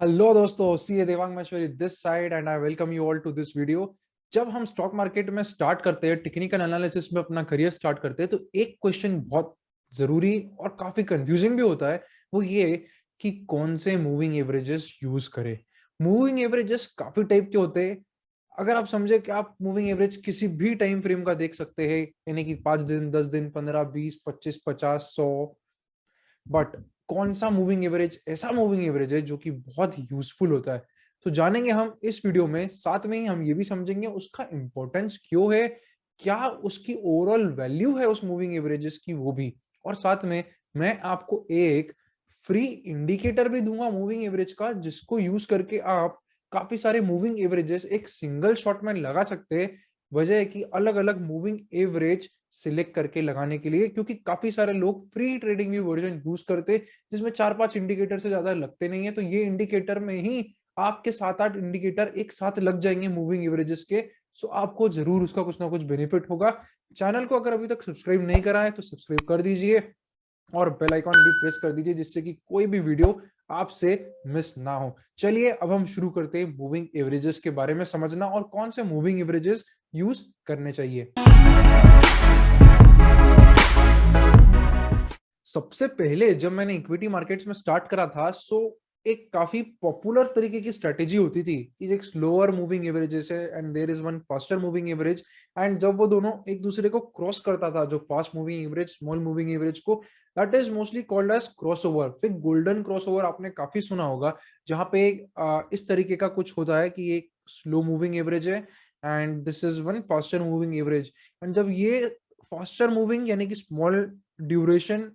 Hello दोस्तों, C A Devang Maheshwari this side and I welcome you all to this video. जब हम stock market में start करते हैं, टेक्निकल एनालिसिस में अपना करियर स्टार्ट करते हैं, तो एक क्वेश्चन बहुत जरूरी और काफी कंफ्यूजिंग भी होता है। वो ये कि कौन से मूविंग एवरेजेस यूज करें। मूविंग एवरेजेस काफी टाइप के होते हैं। अगर आप समझे कि आप मूविंग एवरेज किसी भी टाइम फ्रेम का देख सकते हैं, यानी कि 5 दिन, 10 दिन, 15, 20, 25, 50, 100। बट कौन सा मूविंग एवरेज ऐसा मूविंग एवरेज है जो कि बहुत यूजफुल होता है, तो जानेंगे हम इस वीडियो में। साथ में ही हम ये भी समझेंगे उसका इंपॉर्टेंस क्यों है, क्या उसकी ओवरऑल वैल्यू है उस मूविंग एवरेजेस की, वो भी। और साथ में मैं आपको एक फ्री इंडिकेटर भी दूंगा मूविंग एवरेज का, जिसको यूज करके आप काफी सारे मूविंग एवरेजेस एक सिंगल शॉट में लगा सकते हैं। वजह है कि अलग अलग मूविंग एवरेज सिलेक्ट करके लगाने के लिए, क्योंकि काफी सारे लोग free trading view version use करते जिसमें 4-5 इंडिकेटर से ज्यादा लगते नहीं है। तो ये इंडिकेटर में ही आपके 7-8 इंडिकेटर एक साथ लग जाएंगे मूविंग एवरेजेस के। सो आपको जरूर उसका कुछ ना कुछ बेनिफिट होगा। चैनल को अगर अभी तक सब्सक्राइब नहीं करा है तो सब्सक्राइब कर दीजिए और बेल आइकॉन भी प्रेस कर दीजिए, जिससे कि कोई भी वीडियो आपसे मिस ना हो। चलिए अब हम शुरू करते हैं मूविंग एवरेजेस के बारे में समझना और कौन से मूविंग एवरेजेस यूज करने चाहिए। सबसे पहले जब मैंने इक्विटी मार्केट्स में स्टार्ट करा था, सो एक काफी पॉपुलर तरीके की स्ट्रेटेजी होती थी कि एक स्लोअर मूविंग एवरेजेस है and there is one faster moving average. And जब वो दोनों एक दूसरे को क्रॉस करता था, जो fast moving average small moving average को, that is mostly called as crossover. फिर गोल्डन क्रॉसओवर आपने काफी सुना होगा, जहां पे इस तरीके का कुछ होता है कि एक स्लो मूविंग एवरेज है and this is one faster moving average. And जब ये फास्टर मूविंग यानी कि स्मॉल ड्यूरेशन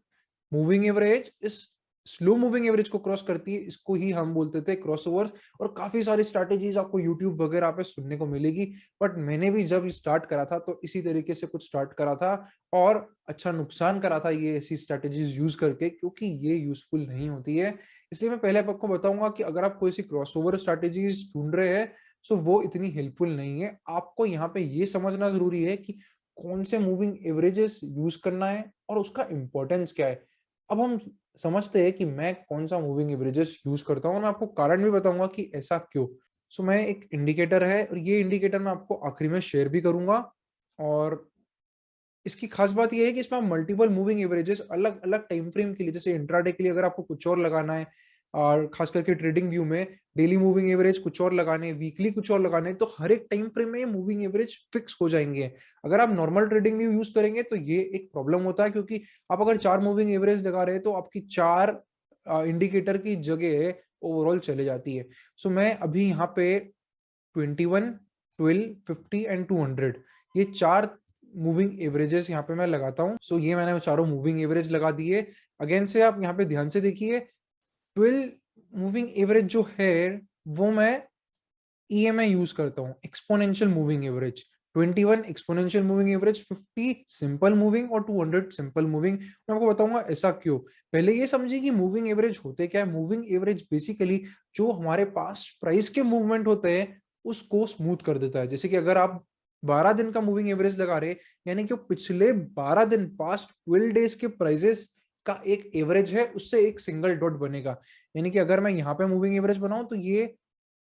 मूविंग एवरेज इस स्लो मूविंग एवरेज को क्रॉस करती है, इसको ही हम बोलते थे क्रॉसओवर। और काफी सारी स्ट्रैटेजीज आपको यूट्यूब वगैरह पे सुनने को मिलेगी। बट मैंने भी जब स्टार्ट करा था तो इसी तरीके से कुछ स्टार्ट करा था, और अच्छा नुकसान करा था ये ऐसी स्ट्रैटेजीज यूज करके, क्योंकि ये यूजफुल नहीं होती है। इसलिए मैं पहले आपको बताऊंगा कि अगर आप कोई सी क्रॉसओवर स्ट्रैटेजीज ढूंढ रहे हैं, सो वो इतनी हेल्पफुल नहीं है। आपको यहाँ पे ये समझना जरूरी है कि कौन से मूविंग एवरेजेस यूज करना है और उसका इंपॉर्टेंस क्या है। अब हम समझते हैं कि मैं कौन सा मूविंग एवरेजेस यूज करता हूँ और मैं आपको कारण भी बताऊंगा कि ऐसा क्यों। सो मैं एक इंडिकेटर है और ये इंडिकेटर मैं आपको आखिरी में शेयर भी करूंगा। और इसकी खास बात यह है कि इसमें आप मल्टीपल मूविंग एवरेजेस अलग अलग टाइम फ्रेम के लिए, जैसे इंट्राडे के लिए अगर आपको कुछ और लगाना है, और खास करके ट्रेडिंग व्यू में डेली मूविंग एवरेज कुछ और लगाने, वीकली कुछ और लगाने, तो हर एक टाइम फ्रेम में ये मूविंग एवरेज फिक्स हो जाएंगे। अगर आप नॉर्मल ट्रेडिंग व्यू यूज करेंगे तो ये एक प्रॉब्लम होता है, क्योंकि आप अगर 4 मूविंग एवरेज लगा रहे हैं तो आपकी 4 इंडिकेटर की जगह ओवरऑल चले जाती है। सो मैं अभी यहाँ पे 21, 12, 50 एंड 200, ये 4 मूविंग एवरेजेस यहाँ पे मैं लगाता हूँ। सो ये मैंने चारों मूविंग एवरेज लगा दिए। अगेन से आप यहाँ पे ध्यान से देखिए, 12 मूविंग एवरेज जो है वो मैं ईएमआई यूज करता हूँ, exponential moving average. 21 exponential moving average, 50 simple moving और 200 सिंपल मूविंग। मैं आपको बताऊंगा ऐसा क्यों। पहले ये समझिए कि मूविंग एवरेज होते क्या है। मूविंग एवरेज बेसिकली जो हमारे पास प्राइस के मूवमेंट होते हैं उसको स्मूथ कर देता है। जैसे कि अगर आप 12 दिन का मूविंग एवरेज लगा रहे, यानी कि पिछले 12 दिन, पास्ट 12 डेज के प्राइजेस का एक एवरेज है, उससे एक सिंगल डॉट बनेगा। यानी कि अगर मैं यहाँ पे मूविंग एवरेज बनाऊं तो ये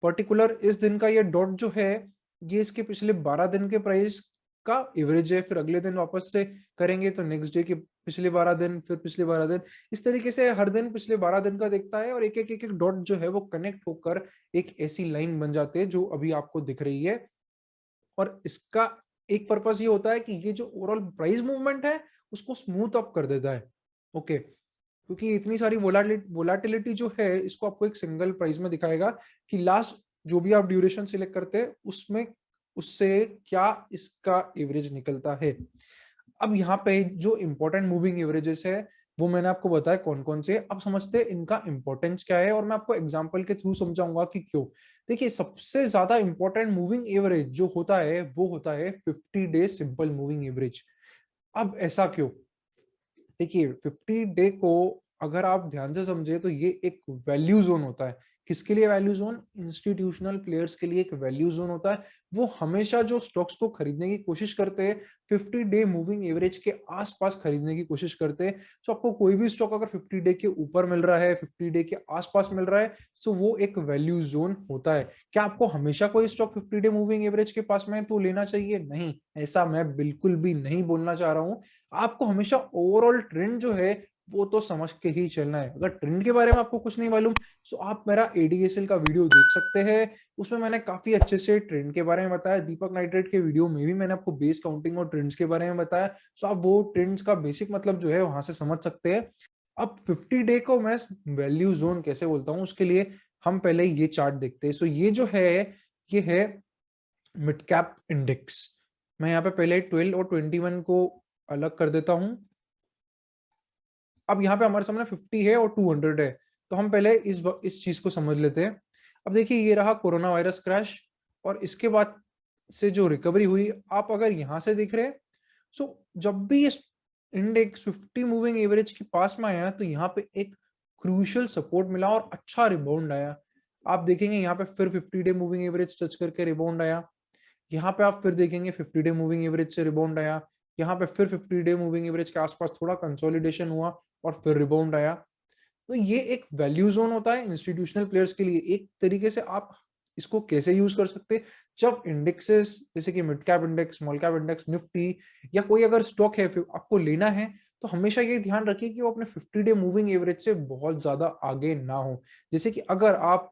पर्टिकुलर इस दिन का ये डॉट जो है, ये इसके पिछले 12 दिन के प्राइस का एवरेज है। फिर अगले दिन वापस से करेंगे तो नेक्स्ट डे के पिछले 12 दिन, फिर पिछले 12 दिन, इस तरीके से हर दिन पिछले 12 दिन का देखता है, और एक एक डॉट जो है वो कनेक्ट होकर एक ऐसी लाइन बन जाते हैं जो अभी आपको दिख रही है। और इसका एक पर्पस ये होता है कि ये जो ओवरऑल प्राइस मूवमेंट है उसको स्मूथ अप कर देता है। ओके, क्योंकि इतनी सारी वोलाटिलिटी जो है, इसको आपको एक सिंगल प्राइस में दिखाएगा कि लास्ट जो भी आप ड्यूरेशन सिलेक्ट करते हैं उसमें उससे क्या इसका एवरेज निकलता है। अब यहाँ पे जो इंपॉर्टेंट मूविंग एवरेजेस है वो मैंने आपको बताया कौन कौन से। अब समझते हैं इनका इंपॉर्टेंस क्या है, और मैं आपको एग्जांपल के थ्रू समझाऊंगा कि क्यों। देखिए, सबसे ज्यादा इंपॉर्टेंट मूविंग एवरेज जो होता है वो होता है 50 डे सिंपल मूविंग एवरेज। अब ऐसा क्यों। देखिए, 50 डे को अगर आप ध्यान से समझे तो ये एक वैल्यू जोन होता है। किसके लिए वैल्यू जोन? इंस्टीट्यूशनल प्लेयर्स के लिए एक वैल्यू जोन होता है। वो हमेशा जो स्टॉक्स को खरीदने की कोशिश करते हैं 50 डे मूविंग एवरेज के आसपास खरीदने की कोशिश करते हैं। सो आपको कोई भी स्टॉक अगर 50 डे के ऊपर मिल रहा है, 50 डे के आसपास मिल रहा है, सो वो एक वैल्यू जोन होता है। क्या आपको हमेशा कोई स्टॉक 50 डे मूविंग एवरेज के पास में है तो लेना चाहिए? नहीं, ऐसा मैं बिल्कुल भी नहीं बोलना चाह रहा हूं। आपको हमेशा ओवरऑल ट्रेंड जो है वो तो समझ के ही चलना है। अगर ट्रेंड के बारे में आपको कुछ नहीं मालूम, सो आप मेरा एडीएसएल का वीडियो देख सकते हैं। उसमें मैंने काफी अच्छे से ट्रेंड के बारे में बताया। दीपक नाइट्रेट के वीडियो में भी मैंने आपको बेस काउंटिंग और ट्रेंड्स के बारे में बताया। सो आप वो ट्रेंड्स का बेसिक मतलब जो है वहां से समझ सकते हैं। अब 50 डे को मैं वैल्यू जोन कैसे बोलता हूँ, उसके लिए हम पहले ये चार्ट देखते हैं। सो ये जो है, ये है मिड कैप इंडेक्स। मैं यहाँ पे पहले 12 और 21 को अलग कर देता हूँ। अब यहाँ पे हमारे सामने 50 है और 200 है, तो हम पहले इस चीज को समझ लेते हैं। अब देखिए, ये रहा कोरोना वायरस क्रैश, और इसके बाद से जो रिकवरी हुई, आप अगर यहाँ से देख रहे हैं, सो जब भी इस इंडेक्स 50 मूविंग एवरेज के पास में आया तो यहाँ पे एक क्रूशियल सपोर्ट मिला और अच्छा रिबाउंड आया। आप देखेंगे यहाँ पे फिर 50 डे मूविंग एवरेज टच करके रिबाउंड आया। यहाँ पे आप फिर देखेंगे 50 डे मूविंग एवरेज से रिबाउंड आया। यहाँ पे फिर 50 डे मूविंग एवरेज के आसपास थोड़ा कंसोलिडेशन हुआ और फिर रिबाउंड आया। तो ये एक वैल्यू जोन होता है इंस्टीट्यूशनल प्लेयर्स के लिए। एक तरीके से आप इसको कैसे यूज कर सकते हैं, जब इंडेक्सेस जैसे कि mid cap index, small cap index, Nifty या कोई अगर स्टॉक है फिर आपको लेना है, तो हमेशा ये ध्यान रखिए कि वो अपने 50 डे मूविंग एवरेज से बहुत ज्यादा आगे ना हो। जैसे कि अगर आप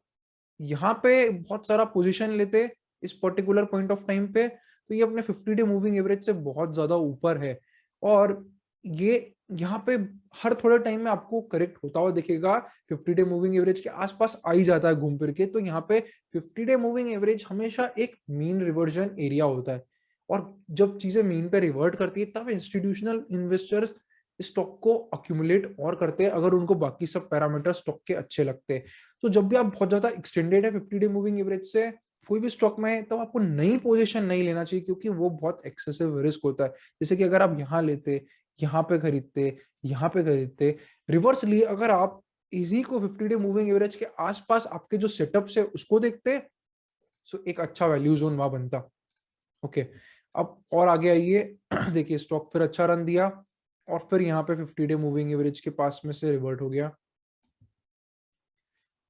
यहाँ पे बहुत सारा पोजीशन लेते इस पर्टिकुलर पॉइंट ऑफ टाइम पे, तो ये अपने 50 डे मूविंग एवरेज से बहुत ज्यादा ऊपर है। और ये यहाँ पे हर थोड़े टाइम में आपको करेक्ट होता हुआ दिखेगा, 50 डे मूविंग एवरेज के आसपास आ ही जाता है घूम फिर के। तो यहाँ पे 50 डे मूविंग एवरेज हमेशा एक मीन रिवर्जन एरिया होता है, और जब चीजें मीन पे रिवर्ट करती है तब इंस्टीट्यूशनल इन्वेस्टर्स स्टॉक को अक्यूमुलेट और करते हैं, अगर उनको बाकी सब पैरामीटर स्टॉक के अच्छे लगते हैं। तो जब भी आप बहुत ज्यादा एक्सटेंडेड है 50 डे मूविंग एवरेज से कोई भी स्टॉक में है, तो आपको नई पोजीशन नहीं लेना चाहिए, क्योंकि वो बहुत एक्सेसिव रिस्क होता है। जैसे कि अगर आप यहाँ लेते, यहाँ पे खरीदते, यहाँ पे खरीदते, रिवर्सली अगर आप इजी को 50 डे मूविंग एवरेज के आसपास आपके जो सेटअप्स है उसको देखते, सो एक अच्छा वैल्यू जोन वहां बनता। ओके, अब और आगे आइए। देखिए, स्टॉक फिर अच्छा रन दिया और फिर यहाँ पे 50 डे मूविंग एवरेज के पास में से रिवर्ट हो गया।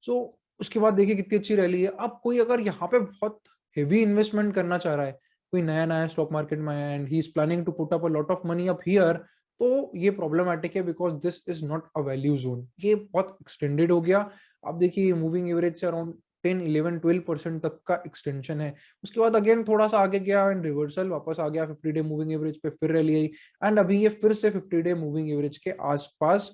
सो उसके बाद देखिए कितनी अच्छी रैली है। अब कोई अगर यहाँ पे बहुत हेवी इन्वेस्टमेंट करना चाह रहा है, कोई नया नया स्टॉक मार्केट में आया and he is planning to put up a lot of money up here, तो ये प्रॉब्लमैटिक है, because this is not a value zone. ये बहुत एक्सटेंडेड हो गया। अब देखिए, मूविंग एवरेज से अराउंड 10, 11, 12% तक का एक्सटेंशन है। उसके बाद अगेन थोड़ा सा आगे गया एंड रिवर्सल वापस आ गया 50 डे मूविंग एवरेज पे, फिर रैली आई एंड अभी ये फिर से 50 डे मूविंग एवरेज के आसपास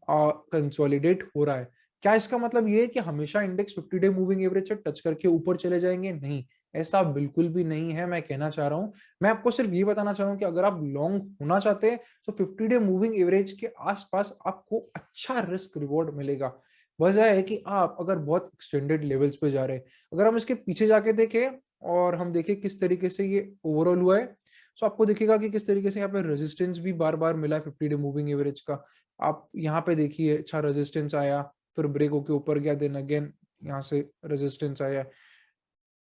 कंसोलिडेट हो रहा है। क्या इसका मतलब ये है कि हमेशा इंडेक्स 50 डे मूविंग एवरेज से टच करके ऊपर चले जाएंगे? नहीं, ऐसा बिल्कुल भी नहीं है। मैं कहना चाह रहा हूं, मैं आपको सिर्फ ये बताना चाह रहा हूं कि अगर आप लॉन्ग होना चाहते हैं तो 50 डे मूविंग एवरेज के आसपास आपको अच्छा रिस्क रिवॉर्ड मिलेगा। वजह है कि आप अगर बहुत एक्सटेंडेड लेवल्स पे जा रहे हैं, अगर हम इसके पीछे जाके देखें और हम देखें किस तरीके से ये ओवरऑल हुआ है, तो आपको दिखेगा कि किस तरीके से यहाँ पे रेजिस्टेंस भी बार बार मिला है 50 डे मूविंग एवरेज का। आप यहाँ पे देखिए, अच्छा रेजिस्टेंस आया, फिर ब्रेक होके ऊपर गया, देन अगेन यहाँ से रेजिस्टेंस आया।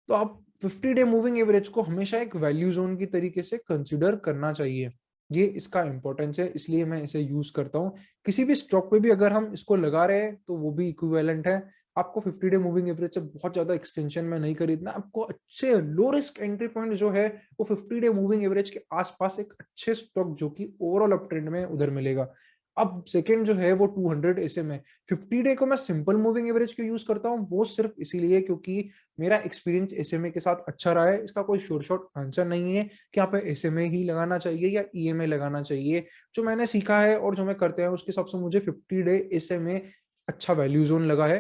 तो आप 50 डे मूविंग एवरेज को हमेशा एक वैल्यू जोन की तरीके से कंसीडर करना चाहिए। ये इसका इंपॉर्टेंस है, इसलिए मैं इसे यूज करता हूँ। किसी भी स्टॉक पे भी अगर हम इसको लगा रहे हैं तो वो भी इक्विवेलेंट है। आपको 50 डे मूविंग एवरेज से बहुत ज्यादा एक्सटेंशन में नहीं खरीदना। आपको अच्छे लो रिस्क एंट्री पॉइंट जो है वो 50 डे मूविंग एवरेज के आसपास एक अच्छे स्टॉक जो कि ओवरऑल अप ट्रेंड में उधर मिलेगा। अब सेकंड जो है वो 200 एसएम है। 50 डे को मैं सिंपल मूविंग एवरेज क्यों यूज करता हूँ, वो सिर्फ इसीलिए क्योंकि मेरा एक्सपीरियंस एसएमए के साथ अच्छा रहा है। इसका कोई श्योर शॉट आंसर नहीं है कि आप एसएमए ही लगाना चाहिए या ईएमए लगाना चाहिए। जो मैंने सीखा है और जो मैं करते हैं उसके हिसाब से मुझे 50 डे एसएमए अच्छा वैल्यू जोन लगा है।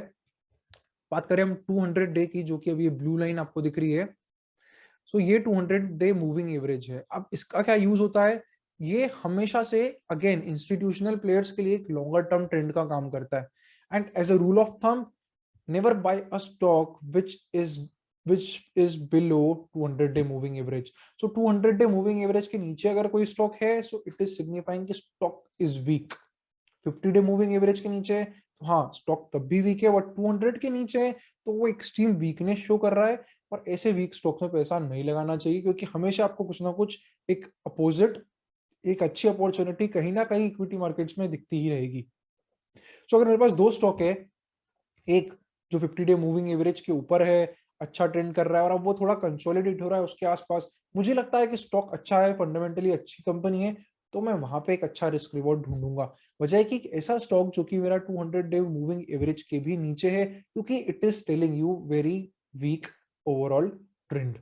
बात करें हम 200 डे की, जो कि अभी ये ब्लू लाइन आपको दिख रही है, सो ये 200 डे मूविंग एवरेज है। अब इसका क्या यूज होता है, ये हमेशा से अगेन इंस्टीट्यूशनल प्लेयर्स के लिए एक लॉन्गर टर्म ट्रेंड का काम करता है। And as a rule of thumb, never buy a stock which is below 200 day moving average. So 200 day moving average के नीचे अगर कोई स्टॉक है, so it is signifying कि stock is weak। 50 day moving average के नीचे हाँ, stock तब भी वीक है, बट 200 के नीचे है तो वो एक्सट्रीम वीकनेस शो कर रहा है। और ऐसे वीक स्टॉक्स में पैसा नहीं लगाना चाहिए, क्योंकि हमेशा आपको कुछ ना कुछ एक अपोजिट, एक अच्छी अपॉर्चुनिटी कहीं ना कहीं इक्विटी मार्केट्स में दिखती ही रहेगी। सो अगर मेरे पास दो स्टॉक है, एक जो 50 डे मूविंग एवरेज के ऊपर है, अच्छा ट्रेंड कर रहा है और अब वो थोड़ा कंसोलिडेट हो रहा है उसके आसपास, मुझे लगता है कि स्टॉक अच्छा है, फंडामेंटली अच्छी कंपनी है, तो मैं वहां पे एक अच्छा रिस्क रिवॉर्ड ढूंढूंगा। वजह है कि एक ऐसा स्टॉक जो कि मेरा 200 डे मूविंग एवरेज के भी नीचे है, क्योंकि it is telling you very weak overall trend.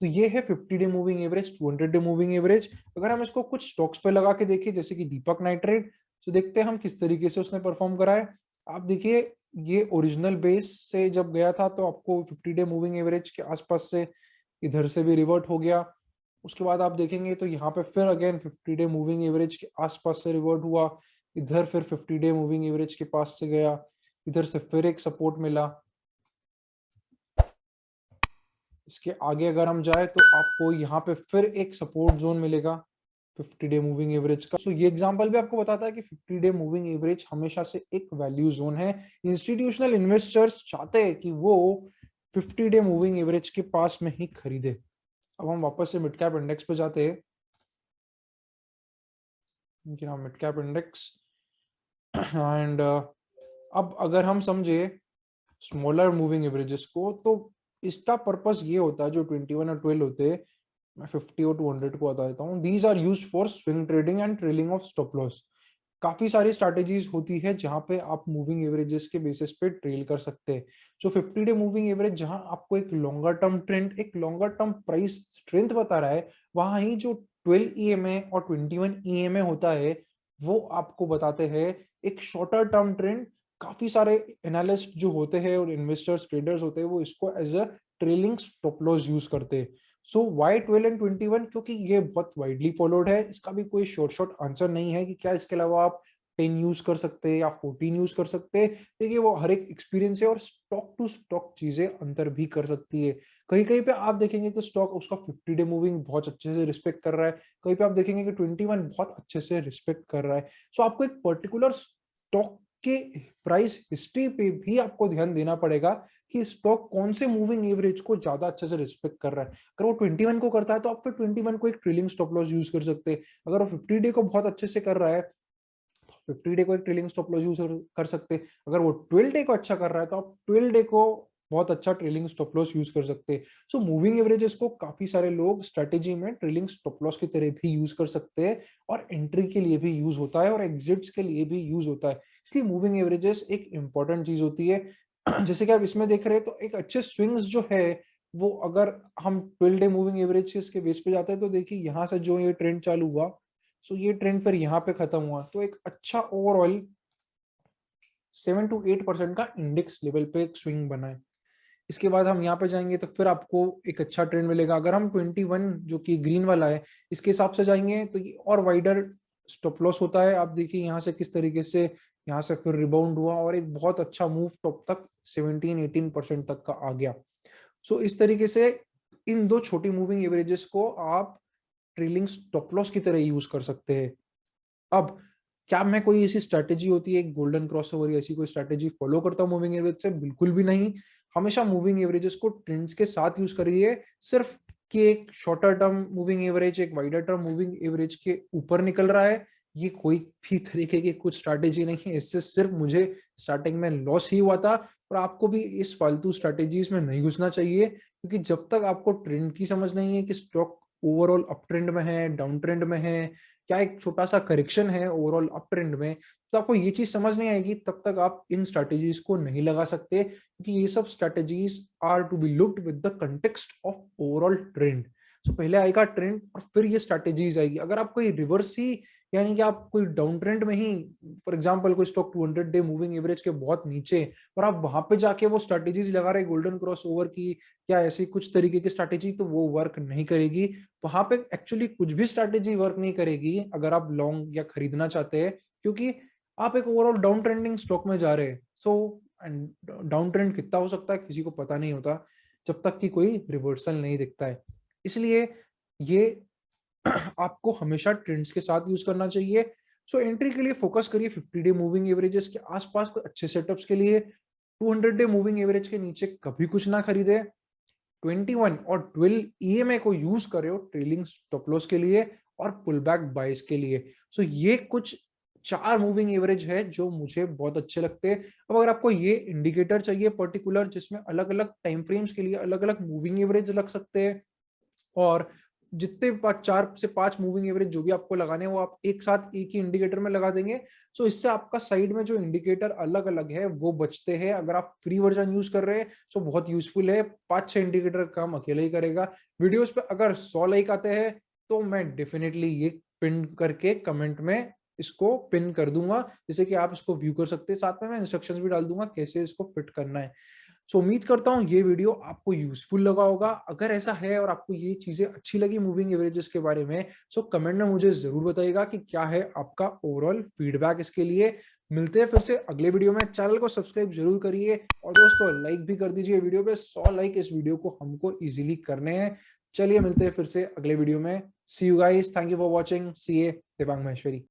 तो ये है 50 day moving average, 200 day moving average. अगर हम इसको कुछ स्टॉक्स पे लगा के देखें, जैसे कि दीपक नाइट्रेट, तो देखते हैं हम किस तरीके से उसने परफॉर्म करा है। आप देखिए, ये ओरिजिनल बेस से जब गया था तो आपको 50 डे मूविंग एवरेज के आसपास से इधर से भी रिवर्ट हो गया। उसके बाद आप देखेंगे तो यहाँ पे फिर अगेन 50 डे मूविंग एवरेज के आसपास से रिवर्ट हुआ, इधर फिर 50 डे मूविंग एवरेज के पास से गया, इधर से फिर एक सपोर्ट मिला। इसके आगे अगर हम जाए तो आपको यहाँ पे फिर एक सपोर्ट जोन मिलेगा 50 डे मूविंग एवरेज का। सो ये एग्जांपल भी आपको बताता है कि 50 डे मूविंग एवरेज हमेशा से एक वैल्यू जोन है। इंस्टीट्यूशनल इन्वेस्टर्स चाहते हैं कि वो 50 डे मूविंग एवरेज के पास में ही खरीदे। अब हम वापस से मिड कैप इंडेक्स पे जाते हैं, मिड कैप इंडेक्स एंड अब अगर हम समझे स्मॉलर मूविंग एवरेजेस को, तो इसका पर्पस ये होता है, जो 21 और 12 होते हैं, मैं 50 और 200 को बता देता हूँ। These are used for swing trading and trailing of stop loss. काफी सारी स्ट्रैटेजीज होती है जहां पे आप मूविंग एवरेजेस के बेसिस पे ट्रेल कर सकते हैं। सो 50 डे मूविंग एवरेज जहां आपको एक लॉन्गर टर्म ट्रेंड, एक लॉन्गर टर्म प्राइस स्ट्रेंथ बता रहा है, वहां ही जो 12 ईएमए और 21 ईएमए होता है, वो आपको बताते हैं एक शॉर्टर टर्म ट्रेंड। काफी सारे एनालिस्ट जो होते हैं और इन्वेस्टर्स ट्रेडर्स होते हैं, वो इसको as a trailing stop loss use करते हैं। So why 12 and 21? क्योंकि ये बहुत वाइडली फॉलोड है। इसका भी कोई शॉर्ट शॉर्ट आंसर नहीं है कि क्या इसके अलावा आप 10 यूज कर सकते हैं या 14 यूज कर सकते हैं। देखिए, वो हर एक एक्सपीरियंस है और स्टॉक टू स्टॉक चीजें अंतर भी कर सकती है। कहीं कहीं पे आप देखेंगे कि स्टॉक उसका 50 डे मूविंग बहुत अच्छे से रिस्पेक्ट कर रहा है, कहीं पे आप देखेंगे कि 21 बहुत अच्छे से रिस्पेक्ट कर रहा है। सो आपको एक पर्टिकुलर स्टॉक के प्राइस हिस्ट्री पे भी आपको ध्यान देना पड़ेगा कि स्टॉक कौन से मूविंग एवरेज को ज्यादा अच्छे से रिस्पेक्ट कर रहा है। अगर वो 21 को करता है तो आप फिर 21 को एक ट्रेलिंग स्टॉप लॉस यूज कर सकते हैं। अगर वो 50 डे को बहुत अच्छे से कर रहा है तो 50 डे को एक ट्रेलिंग स्टॉप लॉस यूज कर सकते हैं। अगर वो 12 डे को अच्छा कर रहा है तो आप 12 डे को बहुत अच्छा ट्रेलिंग स्टॉप लॉस यूज कर सकते हैं। सो मूविंग एवरेजेस को काफी सारे लोग स्ट्रेटेजी में ट्रेलिंग स्टॉप लॉस की तरह भी यूज कर सकते हैं, और एंट्री के लिए भी यूज होता है और एग्जिट्स के लिए भी यूज होता है। इसलिए मूविंग एवरेजेस एक इंपॉर्टेंट चीज होती है। जैसे कि आप इसमें देख रहे हैं, तो एक अच्छे स्विंग्स जो है वो, अगर हम 12 डे मूविंग एवरेज के बेस पे जाते हैं तो देखिए यहाँ से जो ये ट्रेंड चालू हुआ, सो ये ट्रेंड फिर यहाँ पे खत्म हुआ, तो एक अच्छा ओवरऑल 7 to 8% का इंडेक्स लेवल पे एक स्विंग बना है। इसके बाद हम यहाँ पे जाएंगे तो फिर आपको एक अच्छा ट्रेंड मिलेगा। अगर हम 21 जो कि ग्रीन वाला है इसके हिसाब से जाएंगे तो ये और वाइडर स्टॉप लॉस होता है। आप देखिए यहाँ से किस तरीके से यहाँ से फिर रिबाउंड हुआ और एक बहुत अच्छा मूव टॉप तक 17-18% तक का आ गया। सो इस तरीके से इन दो छोटी मूविंग एवरेजेस को आप ट्रेलिंग स्टॉप लॉस की तरह यूज कर सकते हैं। अब क्या मैं कोई ऐसी स्ट्रैटेजी होती है, एक गोल्डन क्रॉसओवर या ऐसी कोई स्ट्रैटेजी फॉलो करता हूँ मूविंग एवरेज से? बिल्कुल भी नहीं। हमेशा मूविंग एवरेजेस को ट्रेंड्स के साथ यूज करिए। सिर्फ कि एक शॉर्टर टर्म मूविंग एवरेज एक वाइडर टर्म मूविंग एवरेज के ऊपर निकल रहा है, ये कोई भी तरीके की कुछ स्ट्रैटेजी नहीं है। इससे सिर्फ मुझे स्टार्टिंग में लॉस ही हुआ था। और आपको भी इस फालतू स्ट्रैटेजीज में नहीं घुसना चाहिए, क्योंकि जब तक आपको ट्रेंड की समझ नहीं है कि स्टॉक ओवरऑल अप ट्रेंड में है, डाउन ट्रेंड में है, क्या एक छोटा सा करेक्शन है ओवरऑल अप ट्रेंड में, तो आपको ये चीज समझ नहीं आएगी, तब तक आप इन स्ट्रैटेजीज को नहीं लगा सकते, क्योंकि ये सब strategies are to be looked with the context of overall trend. So पहले आएगा ट्रेंड और फिर ये स्ट्रैटेजीज आएगी। अगर आप कोई रिवर्स ही, यानी कि आप कोई डाउन ट्रेंड में ही, फॉर एग्जांपल कोई स्टॉक 200 डे मूविंग एवरेज के बहुत नीचे, और आप वहां पे जाके वो स्ट्रैटेजीज लगा रहे गोल्डन क्रॉस ओवर की या ऐसी कुछ तरीके की स्ट्रैटेजी, तो वो वर्क नहीं करेगी। वहां पे एक्चुअली कुछ भी स्ट्रैटेजी वर्क नहीं करेगी अगर आप लॉन्ग या खरीदना चाहते हैं, क्योंकि आप एक ओवरऑल डाउन ट्रेंडिंग स्टॉक में जा रहे हैं। सो एंड डाउन ट्रेंड कितना हो सकता है किसी को पता नहीं होता, जब तक कि कोई रिवर्सल नहीं दिखता है। इसलिए ये आपको हमेशा ट्रेंड्स के साथ यूज करना चाहिए। सो एंट्री के लिए फोकस करिए 50 डे मूविंग एवरेजेस के आसपास, कोई अच्छे सेटअप्स के लिए 200 डे मूविंग एवरेज के नीचे कभी कुछ ना खरीदे। 21 और 12 ईएमए को यूज करे हो ट्रेलिंग स्टॉप लॉस के लिए और पुल बैक बाइस के लिए। सो ये कुछ 4 मूविंग एवरेज है जो मुझे बहुत अच्छे लगते हैं। अब अगर आपको ये इंडिकेटर चाहिए पर्टिकुलर जिसमें अलग अलग टाइम फ्रेम्स के लिए अलग अलग मूविंग एवरेज लग सकते हैं, और जितने 4 से 5 मूविंग एवरेज जो भी आपको लगाने हैं वो आप एक साथ एक ही इंडिकेटर में लगा देंगे। सो इससे आपका साइड में जो इंडिकेटर अलग अलग है वो बचते हैं। अगर आप फ्री वर्जन यूज कर रहे हैं तो बहुत यूजफुल है, 5-6 इंडिकेटर काम अकेले ही करेगा। वीडियोस पे अगर 100 लाइक आते हैं तो मैं डेफिनेटली ये पिन करके कमेंट में इसको पिन कर दूंगा, जिससे कि आप इसको व्यू कर सकते हैं। साथ में मैं इंस्ट्रक्शंस भी डाल दूंगा कैसे इसको फिट करना है। सो उम्मीद करता हूँ ये वीडियो आपको यूजफुल लगा होगा। अगर ऐसा है और आपको ये चीजें अच्छी लगी मूविंग एवरेजेस के बारे में, सो कमेंट में मुझे जरूर बताइएगा कि क्या है आपका ओवरऑल फीडबैक इसके लिए। मिलते हैं फिर से अगले वीडियो में। चैनल को सब्सक्राइब जरूर करिए और दोस्तों लाइक भी कर दीजिए वीडियो पे। 100 लाइक इस वीडियो को हमको इजीली करने हैं। चलिए मिलते हैं फिर से अगले वीडियो में। See you guys, thank you for watching, C A Divyang Maheshwari.